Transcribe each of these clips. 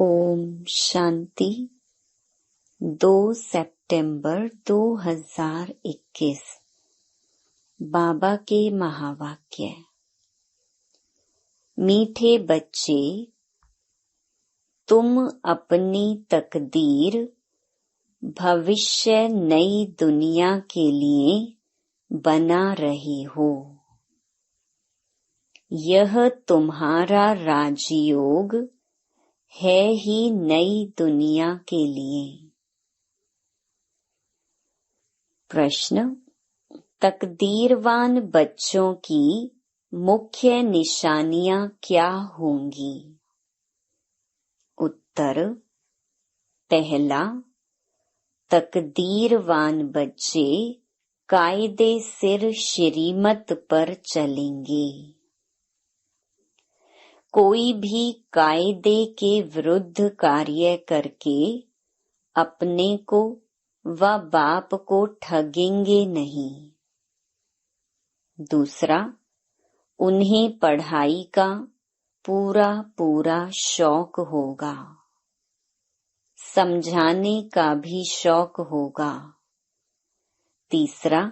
ओम शांति। 2 सितंबर 2021 बाबा के महावाक्य। मीठे बच्चे, तुम अपनी तकदीर भविष्य नई दुनिया के लिए बना रहे हो। यह तुम्हारा राजयोग है ही नई दुनिया के लिए। प्रश्न: तकदीरवान बच्चों की मुख्य निशानियां क्या होंगी? उत्तर: पहला, तकदीरवान बच्चे कायदे सिर श्रीमत पर चलेंगे। कोई भी कायदे के विरुद्ध कार्य करके अपने को व बाप को ठगेंगे नहीं। दूसरा, उन्हें पढ़ाई का पूरा शौक होगा, समझाने का भी शौक होगा। तीसरा,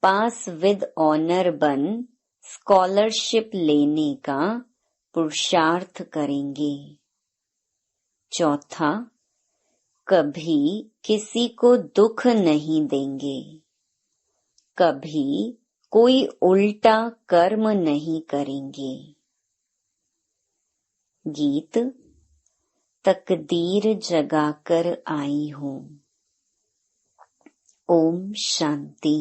पास विद ऑनर बन स्कॉलरशिप लेने का पुरुषार्थ करेंगे। चौथा, कभी किसी को दुख नहीं देंगे, कभी कोई उल्टा कर्म नहीं करेंगे। गीत: तकदीर जगाकर आई हूँ। ओम शांति।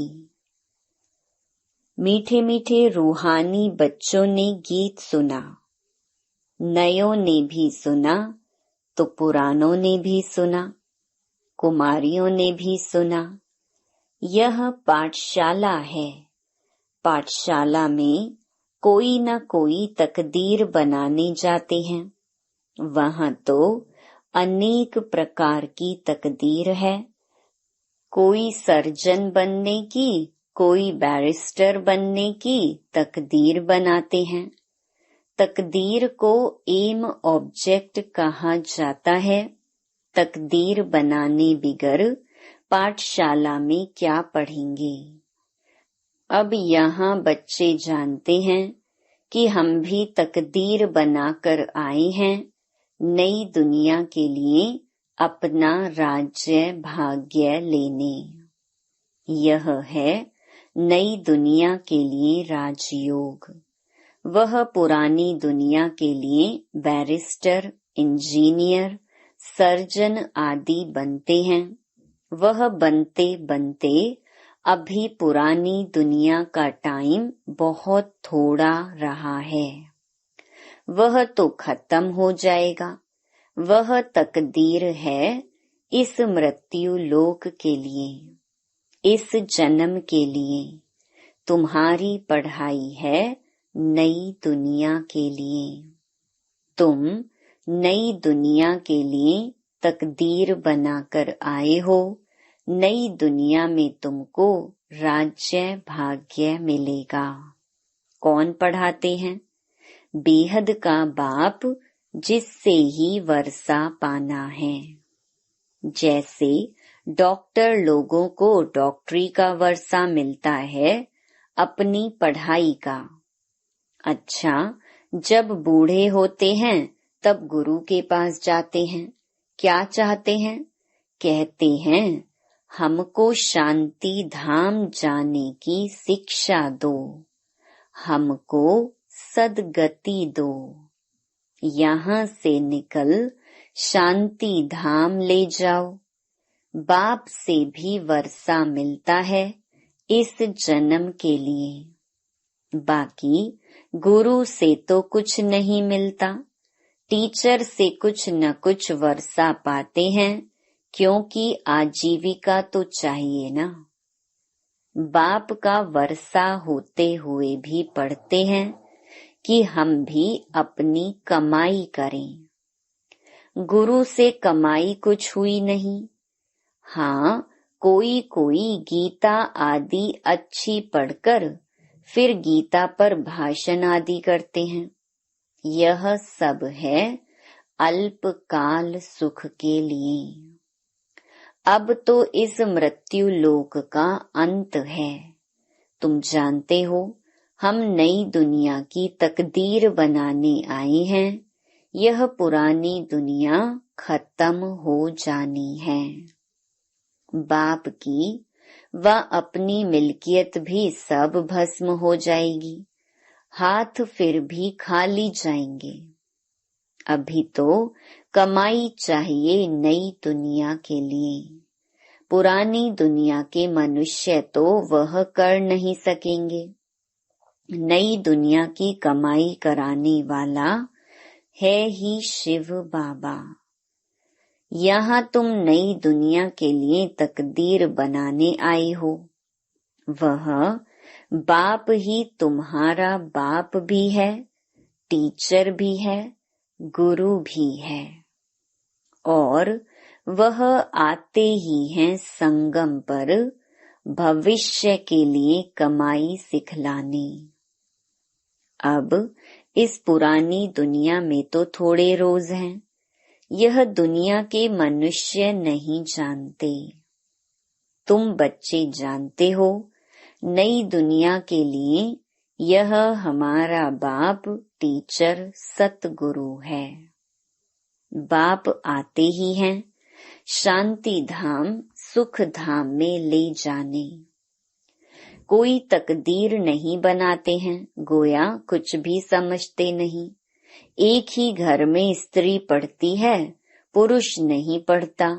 मीठे मीठे रूहानी बच्चों ने गीत सुना। नयों ने भी सुना तो पुरानों ने भी सुना, कुमारियों ने भी सुना। यह पाठशाला है। पाठशाला में कोई न कोई तकदीर बनाने जाते हैं। वहाँ तो अनेक प्रकार की तकदीर है। कोई सर्जन बनने की, कोई बैरिस्टर बनने की तकदीर बनाते हैं। तकदीर को एम ऑब्जेक्ट कहा जाता है। तकदीर बनाने बिगर पाठशाला में क्या पढ़ेंगे? अब यहाँ बच्चे जानते हैं कि हम भी तकदीर बनाकर आए हैं नई दुनिया के लिए अपना राज्य भाग्य लेने। यह है नई दुनिया के लिए राजयोग। वह पुरानी दुनिया के लिए बैरिस्टर, इंजीनियर, सर्जन आदि बनते हैं। वह बनते बनते अभी पुरानी दुनिया का टाइम बहुत थोड़ा रहा है। वह तो खत्म हो जाएगा। वह तकदीर है इस मृत्यु लोक के लिए, इस जन्म के लिए। तुम्हारी पढ़ाई है नई दुनिया के लिए। तुम नई दुनिया के लिए तकदीर बनाकर आए हो। नई दुनिया में तुमको राज्य भाग्य मिलेगा। कौन पढ़ाते हैं? बेहद का बाप, जिससे ही वर्षा पाना है। जैसे डॉक्टर लोगों को डॉक्टरी का वर्षा मिलता है अपनी पढ़ाई का। अच्छा, जब बूढ़े होते हैं तब गुरु के पास जाते हैं। क्या चाहते हैं? कहते हैं, हमको शांति धाम जाने की शिक्षा दो, हमको सद्गति दो। यहाँ से निकल शांति धाम ले जाओ। बाप से भी वर्षा मिलता है इस जन्म के लिए। बाकी गुरु से तो कुछ नहीं मिलता। टीचर से कुछ न कुछ वर्षा पाते हैं, क्योंकि आजीविका तो चाहिए ना। बाप का वर्षा होते हुए भी पढ़ते हैं कि हम भी अपनी कमाई करें। गुरु से कमाई कुछ हुई नहीं। हाँ, कोई कोई गीता आदि अच्छी पढ़कर फिर गीता पर भाषण आदि करते हैं। यह सब है अल्पकाल सुख के लिए। अब तो इस मृत्यु लोक का अंत है। तुम जानते हो हम नई दुनिया की तकदीर बनाने आए हैं। यह पुरानी दुनिया खत्म हो जानी है। बाप की व अपनी मिल्कियत भी सब भस्म हो जाएगी। हाथ फिर भी खाली जाएंगे। अभी तो कमाई चाहिए नई दुनिया के लिए। पुरानी दुनिया के मनुष्य तो वह कर नहीं सकेंगे। नई दुनिया की कमाई कराने वाला है ही शिव बाबा। यहाँ तुम नई दुनिया के लिए तकदीर बनाने आए हो। वह बाप ही तुम्हारा बाप भी है, टीचर भी है, गुरु भी है। और वह आते ही हैं संगम पर भविष्य के लिए कमाई सिखलाने। अब इस पुरानी दुनिया में तो थोड़े रोज हैं। यह दुनिया के मनुष्य नहीं जानते। तुम बच्चे जानते हो नई दुनिया के लिए यह हमारा बाप टीचर सतगुरु है। बाप आते ही हैं शांति धाम सुख धाम में ले जाने। कोई तकदीर नहीं बनाते हैं, गोया कुछ भी समझते नहीं। एक ही घर में स्त्री पढ़ती है, पुरुष नहीं पढ़ता।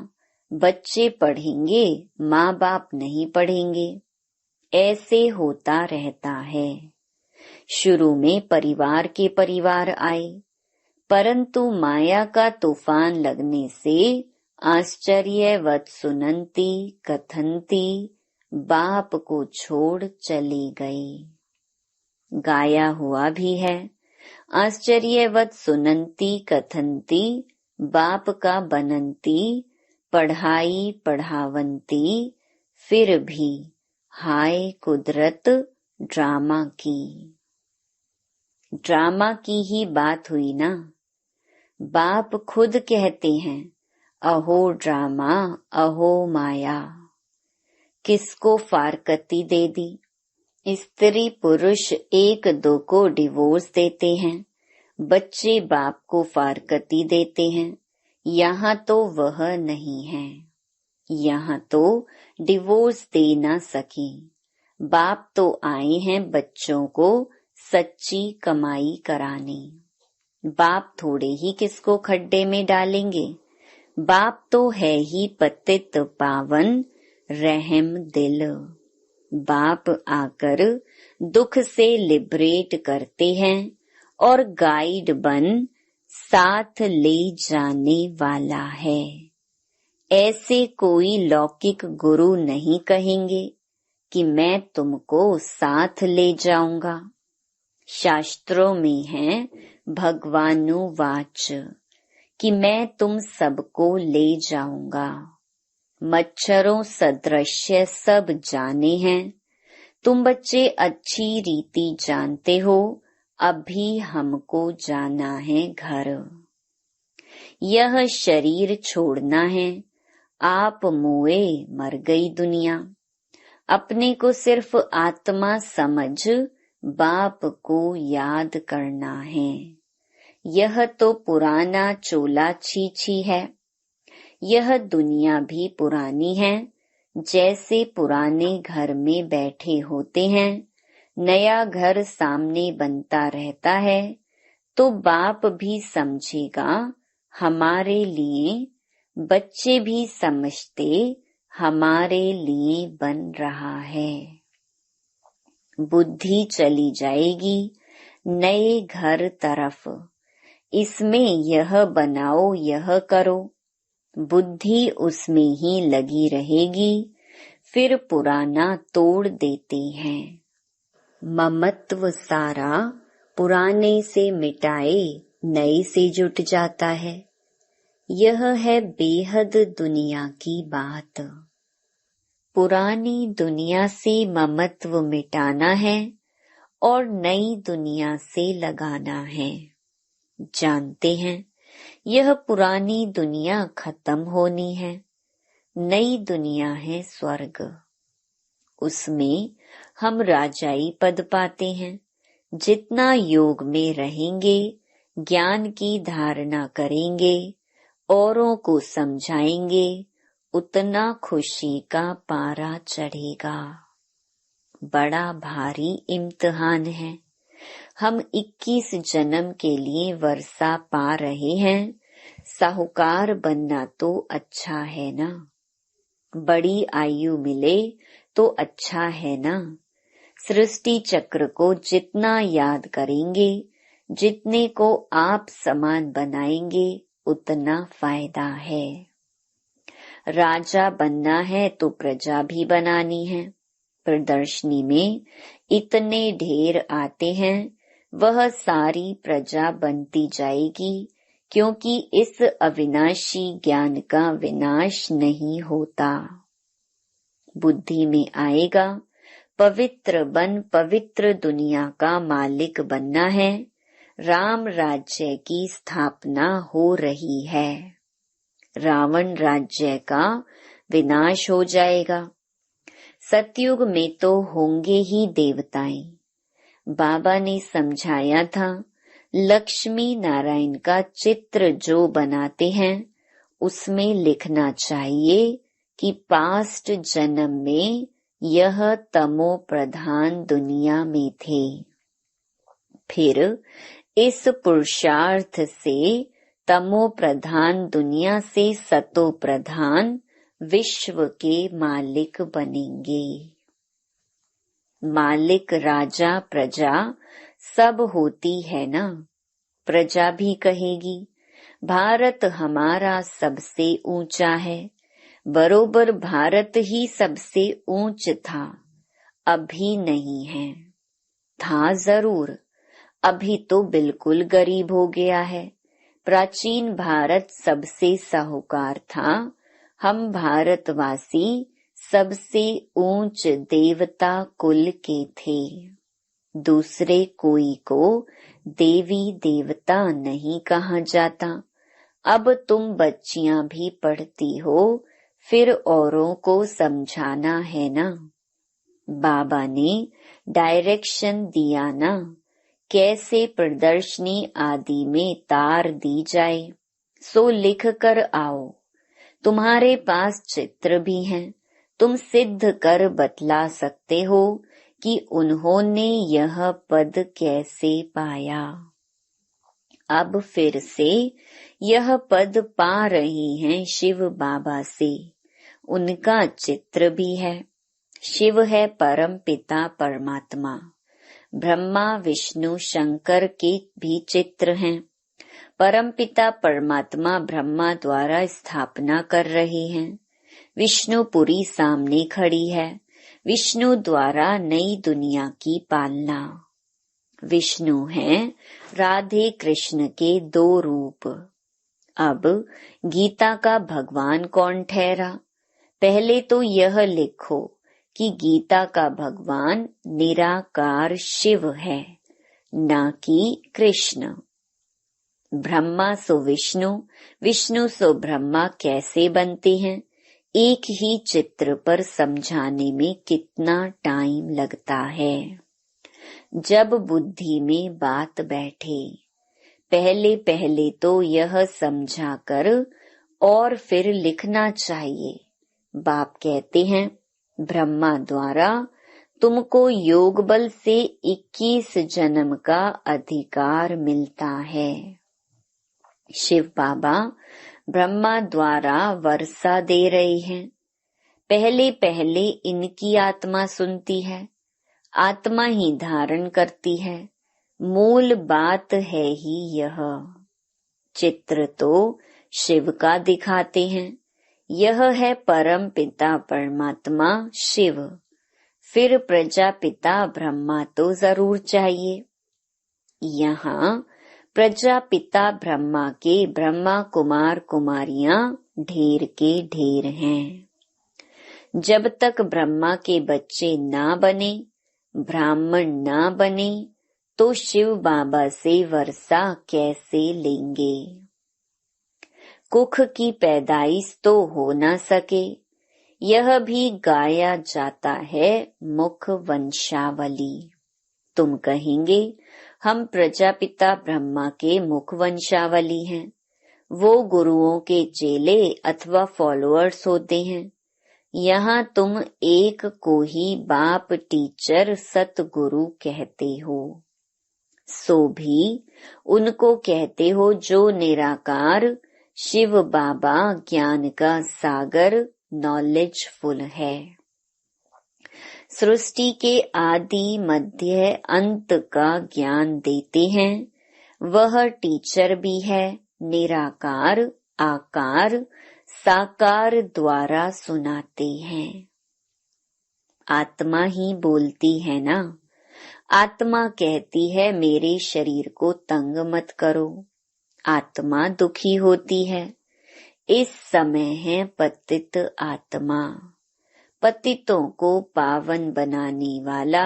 बच्चे पढ़ेंगे, माँ बाप नहीं पढ़ेंगे। ऐसे होता रहता है। शुरू में परिवार के परिवार आए, परंतु माया का तूफान लगने से आश्चर्यवत सुनंती कथंती बाप को छोड़ चले गए। गाया हुआ भी है, आश्चर्यवत सुनंती कथंती बाप का बनंती, पढ़ाई पढ़ावंती, फिर भी हाय कुदरत ड्रामा की। ड्रामा की ही बात हुई ना। बाप खुद कहते हैं अहो ड्रामा अहो माया। किसको फारकती दे दी। स्त्री पुरुष एक दो को डिवोर्स देते हैं, बच्चे बाप को फारकती देते हैं। यहाँ तो वह नहीं है। यहाँ तो डिवोर्स दे ना सके। बाप तो आए हैं बच्चों को सच्ची कमाई कराने। बाप थोड़े ही किसको खड्डे में डालेंगे। बाप तो है ही पतित पावन रहम दिल। बाप आकर दुख से लिबरेट करते हैं और गाइड बन साथ ले जाने वाला है। ऐसे कोई लौकिक गुरु नहीं कहेंगे कि मैं तुमको साथ ले जाऊंगा। शास्त्रों में है भगवानुवाच कि मैं तुम सबको ले जाऊंगा। मच्छरों सदृश्य सब जाने हैं। तुम बच्चे अच्छी रीति जानते हो, अभी हमको जाना है घर। यह शरीर छोड़ना है। आप मोए मर गई दुनिया। अपने को सिर्फ आत्मा समझ बाप को याद करना है। यह तो पुराना चोला छीछी है। यह दुनिया भी पुरानी है। जैसे पुराने घर में बैठे होते हैं, नया घर सामने बनता रहता है, तो बाप भी समझेगा हमारे लिए, बच्चे भी समझते हमारे लिए बन रहा है। बुद्धि चली जाएगी नए घर तरफ। इसमें यह बनाओ यह करो, बुद्धि उसमें ही लगी रहेगी। फिर पुराना तोड़ देते हैं। ममत्व सारा पुराने से मिटाए नए से जुट जाता है। यह है बेहद दुनिया की बात। पुरानी दुनिया से ममत्व मिटाना है और नई दुनिया से लगाना है। जानते हैं यह पुरानी दुनिया खत्म होनी है, नई दुनिया है स्वर्ग। उसमें हम राजाई पद पाते हैं। जितना योग में रहेंगे, ज्ञान की धारणा करेंगे, औरों को समझाएंगे, उतना खुशी का पारा चढ़ेगा। बड़ा भारी इम्तिहान है। हम 21 जन्म के लिए वर्षा पा रहे हैं। साहूकार बनना तो अच्छा है ना, बड़ी आयु मिले तो अच्छा है ना। सृष्टि चक्र को जितना याद करेंगे, जितने को आप समान बनाएंगे, उतना फायदा है। राजा बनना है तो प्रजा भी बनानी है। प्रदर्शनी में इतने ढेर आते हैं, वह सारी प्रजा बनती जाएगी, क्योंकि इस अविनाशी ज्ञान का विनाश नहीं होता। बुद्धि में आएगा, पवित्र बन पवित्र दुनिया का मालिक बनना है। राम राज्य की स्थापना हो रही है। रावण राज्य का विनाश हो जाएगा। सतयुग में तो होंगे ही देवताएं। बाबा ने समझाया था, लक्ष्मी नारायण का चित्र जो बनाते हैं, उसमें लिखना चाहिए कि पास्ट जन्म में यह तमो प्रधान दुनिया में थे। फिर इस पुरुषार्थ से तमो प्रधान दुनिया से सतो प्रधान विश्व के मालिक बनेंगे। मालिक राजा प्रजा सब होती है ना। प्रजा भी कहेगी, भारत हमारा सबसे ऊंचा है। बरोबर भारत ही सबसे ऊंच था, अभी नहीं है। था जरूर, अभी तो बिल्कुल गरीब हो गया है। प्राचीन भारत सबसे साहूकार था। हम भारतवासी सबसे ऊंच देवता कुल के थे। दूसरे कोई को देवी देवता नहीं कहा जाता। अब तुम बच्चियां भी पढ़ती हो, फिर औरों को समझाना है ना। बाबा ने डायरेक्शन दिया ना, कैसे प्रदर्शनी आदि में तार दी जाए, सो लिख कर आओ। तुम्हारे पास चित्र भी हैं, तुम सिद्ध कर बतला सकते हो कि उन्होंने यह पद कैसे पाया। अब फिर से यह पद पा रही हैं शिव बाबा से। उनका चित्र भी है। शिव है परम पिता परमात्मा। ब्रह्मा विष्णु शंकर के भी चित्र हैं। परमपिता परमात्मा ब्रह्मा द्वारा स्थापना कर रहे हैं। विष्णुपुरी सामने खड़ी है। विष्णु द्वारा नई दुनिया की पालना। विष्णु हैं राधे कृष्ण के दो रूप। अब गीता का भगवान कौन ठहरा? पहले तो यह लिखो कि गीता का भगवान निराकार शिव है, ना कि कृष्ण। ब्रह्मा सो विष्णु, विष्णु सो ब्रह्मा कैसे बनते हैं? एक ही चित्र पर समझाने में कितना टाइम लगता है। जब बुद्धि में बात बैठे, पहले पहले तो यह समझा कर और फिर लिखना चाहिए। बाप कहते हैं, ब्रह्मा द्वारा तुमको योग बल से 21 जन्म का अधिकार मिलता है। शिव बाबा ब्रह्मा द्वारा वर्षा दे रहे हैं। पहले पहले इनकी आत्मा सुनती है, आत्मा ही धारण करती है। मूल बात है ही यह। चित्र तो शिव का दिखाते हैं। यह है परम पिता परमात्मा शिव। फिर प्रजापिता ब्रह्मा तो जरूर चाहिए। यहाँ प्रजापिता ब्रह्मा के ब्रह्मा कुमार कुमारियां ढेर के ढेर हैं। जब तक ब्रह्मा के बच्चे ना बने, ब्राह्मण ना बने, तो शिव बाबा से वर्षा कैसे लेंगे? कुख की पैदाइश तो हो न सके, यह भी गाया जाता है मुख वंशावली। तुम कहेंगे हम प्रजापिता ब्रह्मा के मुख वंशावली हैं, वो गुरुओं के चेले अथवा फॉलोअर्स होते हैं। यहाँ तुम एक को ही बाप टीचर सतगुरु कहते हो, सो भी उनको कहते हो जो निराकार शिव बाबा ज्ञान का सागर नॉलेजफुल है। सृष्टि के आदि मध्य अंत का ज्ञान देते हैं, वह टीचर भी है। निराकार आकार साकार द्वारा सुनाते हैं। आत्मा ही बोलती है ना। आत्मा कहती है मेरे शरीर को तंग मत करो। आत्मा दुखी होती है। इस समय है पतित आत्मा। पतितों को पावन बनाने वाला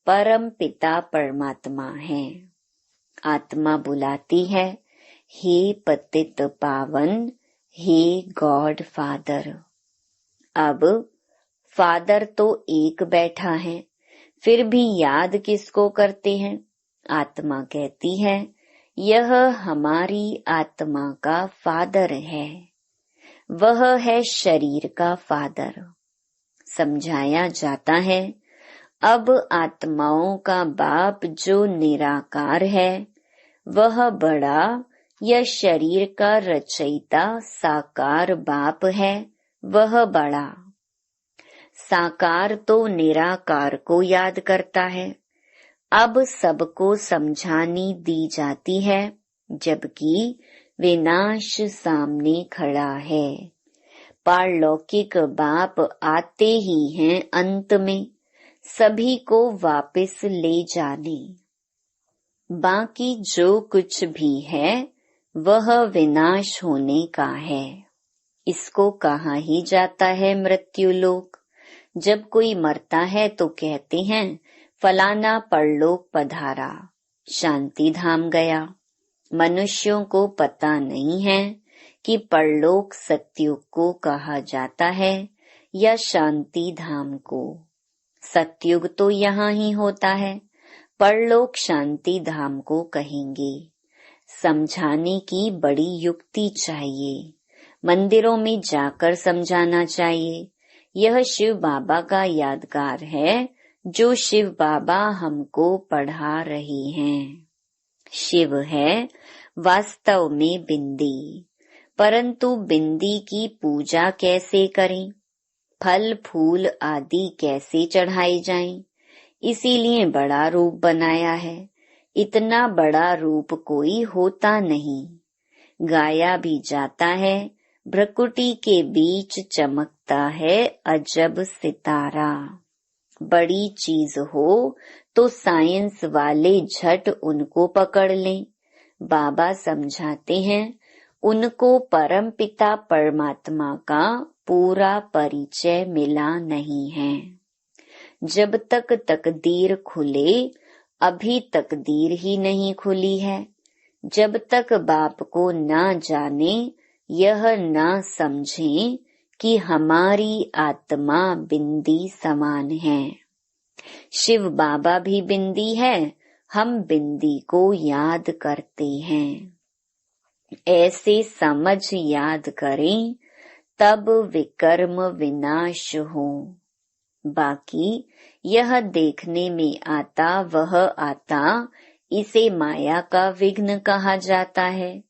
परम पिता परमात्मा है। आत्मा बुलाती है, हे पतित पावन, हे गॉड फादर। अब फादर तो एक बैठा है, फिर भी याद किसको करते हैं? आत्मा कहती है यह हमारी आत्मा का फादर है, वह है शरीर का फादर। समझाया जाता है अब आत्माओं का बाप जो निराकार है वह बड़ा, यह शरीर का रचयिता साकार बाप है वह बड़ा। साकार तो निराकार को याद करता है। अब सबको समझानी दी जाती है, जबकि विनाश सामने खड़ा है। पारलौकिक बाप आते ही हैं अंत में, सभी को वापस ले जाने। बाकी जो कुछ भी है वह विनाश होने का है। इसको कहा ही जाता है मृत्यु लोक। जब कोई मरता है तो कहते हैं फलाना परलोक पधारा, शांति धाम गया। मनुष्यों को पता नहीं है कि परलोक सतयुग को कहा जाता है या शांति धाम को। सतयुग तो यहाँ ही होता है, परलोक शांति धाम को कहेंगे। समझाने की बड़ी युक्ति चाहिए, मंदिरों में जाकर समझाना चाहिए। यह शिव बाबा का यादगार है जो शिव बाबा हमको पढ़ा रहे हैं। शिव है वास्तव में बिंदी, परंतु बिंदी की पूजा कैसे करें, फल फूल आदि कैसे चढ़ाए जाएं, इसीलिए बड़ा रूप बनाया है। इतना बड़ा रूप कोई होता नहीं। गाया भी जाता है भ्रकुटी के बीच चमकता है अजब सितारा। बड़ी चीज हो तो साइंस वाले झट उनको पकड़ लें। बाबा समझाते हैं उनको परम पिता परमात्मा का पूरा परिचय मिला नहीं है। जब तक तकदीर खुले, अभी तकदीर ही नहीं खुली है। जब तक बाप को ना जाने, यह ना समझें कि हमारी आत्मा बिंदी समान है। शिव बाबा भी बिंदी है, हम बिंदी को याद करते हैं। ऐसे समझ याद करें तब विकर्म विनाश हो। बाकी यह देखने में आता वह आता, इसे माया का विघ्न कहा जाता है।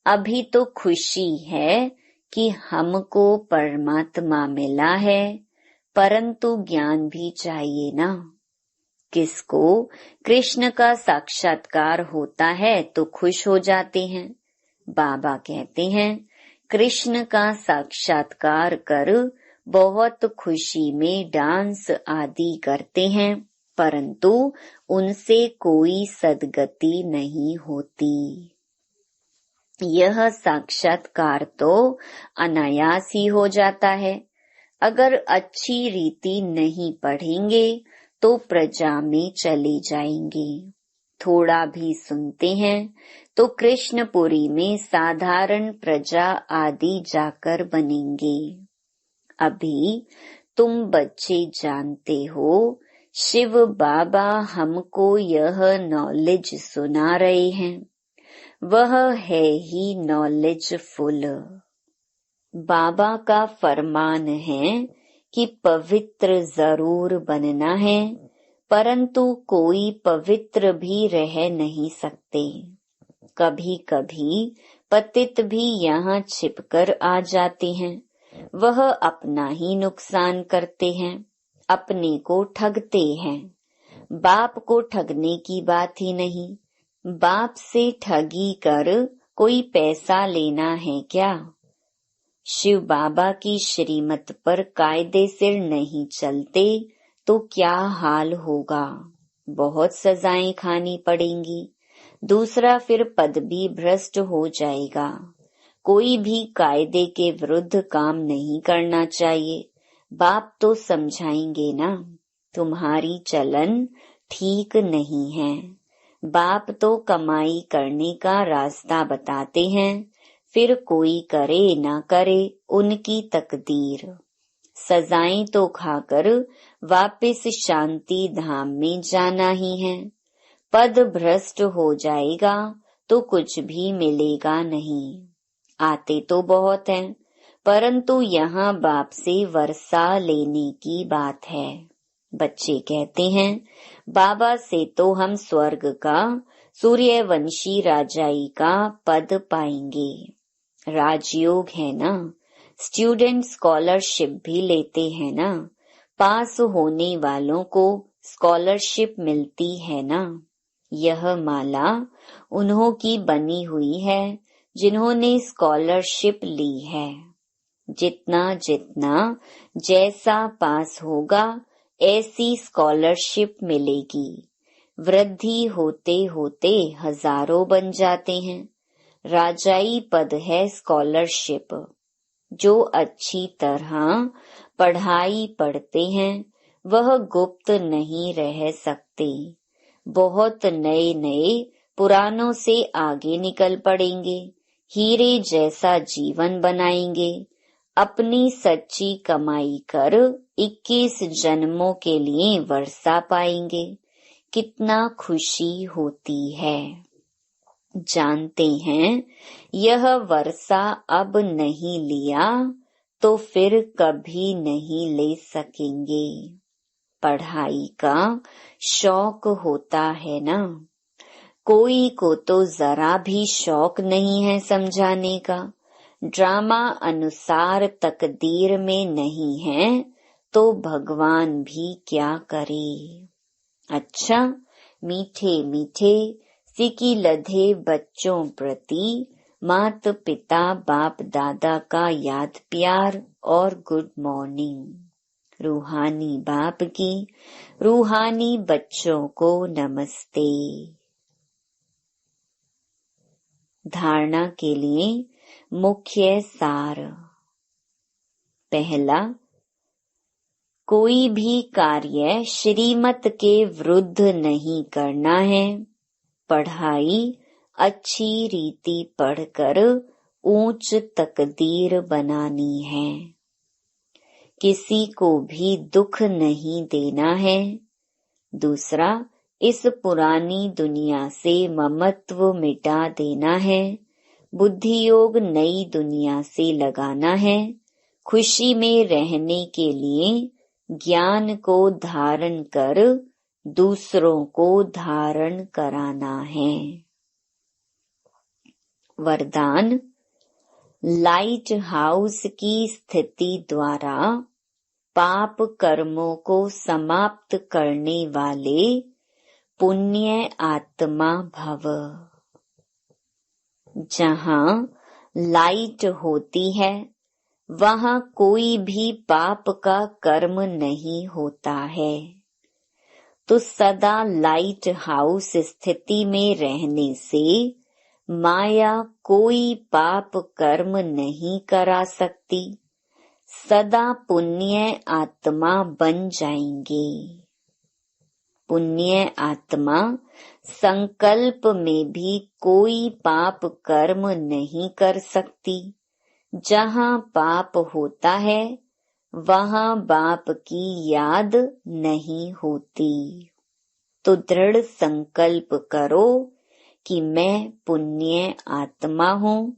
अभी तो खुशी है कि हमको परमात्मा मिला है, परंतु ज्ञान भी चाहिए ना। किसको कृष्ण का साक्षात्कार होता है तो खुश हो जाते हैं। बाबा कहते हैं कृष्ण का साक्षात्कार कर बहुत खुशी में डांस आदि करते हैं, परंतु उनसे कोई सद्गति नहीं होती। यह साक्षात्कार तो अनायास ही हो जाता है। अगर अच्छी रीति नहीं पढ़ेंगे तो प्रजा में चले जाएंगे। थोड़ा भी सुनते हैं तो कृष्णपुरी में साधारण प्रजा आदि जाकर बनेंगे। अभी तुम बच्चे जानते हो, शिव बाबा हमको यह नॉलेज सुना रहे हैं, वह है ही नॉलेजफुल। बाबा का फरमान है कि पवित्र जरूर बनना है, परंतु कोई पवित्र भी रह नहीं सकते। कभी कभी पतित भी यहाँ छिपकर आ जाते हैं, वह अपना ही नुकसान करते हैं, अपने को ठगते हैं। बाप को ठगने की बात ही नहीं। बाप से ठगी कर कोई पैसा लेना है क्या? शिव बाबा की श्रीमत पर कायदे से नहीं चलते तो क्या हाल होगा? बहुत सजाएं खानी पड़ेंगी। दूसरा, फिर पद भी भ्रष्ट हो जाएगा। कोई भी कायदे के विरुद्ध काम नहीं करना चाहिए। बाप तो समझाएंगे ना, तुम्हारी चलन ठीक नहीं है। बाप तो कमाई करने का रास्ता बताते हैं, फिर कोई करे ना करे उनकी तकदीर। सजाएं तो खाकर वापस शांति धाम में जाना ही है। पद भ्रष्ट हो जाएगा तो कुछ भी मिलेगा नहीं। आते तो बहुत हैं, परंतु यहाँ बाप से वर्षा लेने की बात है। बच्चे कहते हैं, बाबा से तो हम स्वर्ग का सूर्यवंशी राजाई का पद पाएंगे। राजयोग है ना, स्टूडेंट स्कॉलरशिप भी लेते हैं ना, पास होने वालों को स्कॉलरशिप मिलती है ना। यह माला उन्हों की बनी हुई है जिन्होंने स्कॉलरशिप ली है। जितना जितना जैसा पास होगा ऐसी स्कॉलरशिप मिलेगी। वृद्धि होते होते हजारों बन जाते हैं। राजाई पद है स्कॉलरशिप। जो अच्छी तरह पढ़ाई पढ़ते हैं वह गुप्त नहीं रह सकते। बहुत नए नए पुरानों से आगे निकल पड़ेंगे। हीरे जैसा जीवन बनाएंगे। अपनी सच्ची कमाई कर 21 जन्मों के लिए वर्षा पाएंगे। कितना खुशी होती है। जानते हैं यह वर्षा अब नहीं लिया तो फिर कभी नहीं ले सकेंगे। पढ़ाई का शौक होता है ना, कोई को तो जरा भी शौक नहीं है समझाने का। ड्रामा अनुसार तकदीर में नहीं है तो भगवान भी क्या करे। अच्छा, मीठे मीठे सिकी लधे बच्चों प्रति मात पिता बाप दादा का याद प्यार और गुड मॉर्निंग। रूहानी बाप की रूहानी बच्चों को नमस्ते। धारणा के लिए मुख्य सार। पहला, कोई भी कार्य श्रीमत के विरुद्ध नहीं करना है। पढ़ाई अच्छी रीति पढ़कर ऊंच तकदीर बनानी है। किसी को भी दुख नहीं देना है। दूसरा, इस पुरानी दुनिया से ममत्व मिटा देना है। बुद्धि योग नई दुनिया से लगाना है। खुशी में रहने के लिए ज्ञान को धारण कर दूसरों को धारण कराना है। वरदान, लाइट हाउस की स्थिति द्वारा पाप कर्मों को समाप्त करने वाले पुण्य आत्मा भव। जहाँ लाइट होती है वहाँ कोई भी पाप का कर्म नहीं होता है। तो सदा लाइट हाउस स्थिति में रहने से माया कोई पाप कर्म नहीं करा सकती। सदा पुण्य आत्मा बन जाएंगे। पुण्य आत्मा संकल्प में भी कोई पाप कर्म नहीं कर सकती। जहाँ पाप होता है वहाँ बाप की याद नहीं होती। तो दृढ़ संकल्प करो कि मैं पुण्य आत्मा हूँ,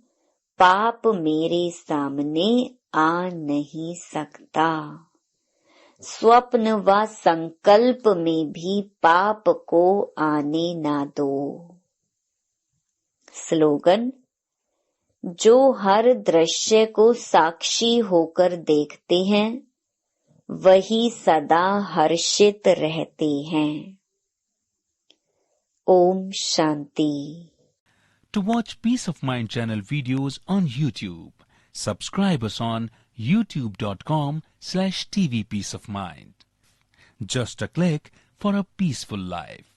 पाप मेरे सामने आ नहीं सकता। स्वप्न व संकल्प में भी पाप को आने ना दो। स्लोगन: जो हर दृश्य को साक्षी होकर देखते हैं वही सदा हर्षित रहते हैं। Om Shanti. To watch Peace of Mind channel videos on YouTube, subscribe us on youtube.com/tvpeaceofmind. Just a click for a peaceful life.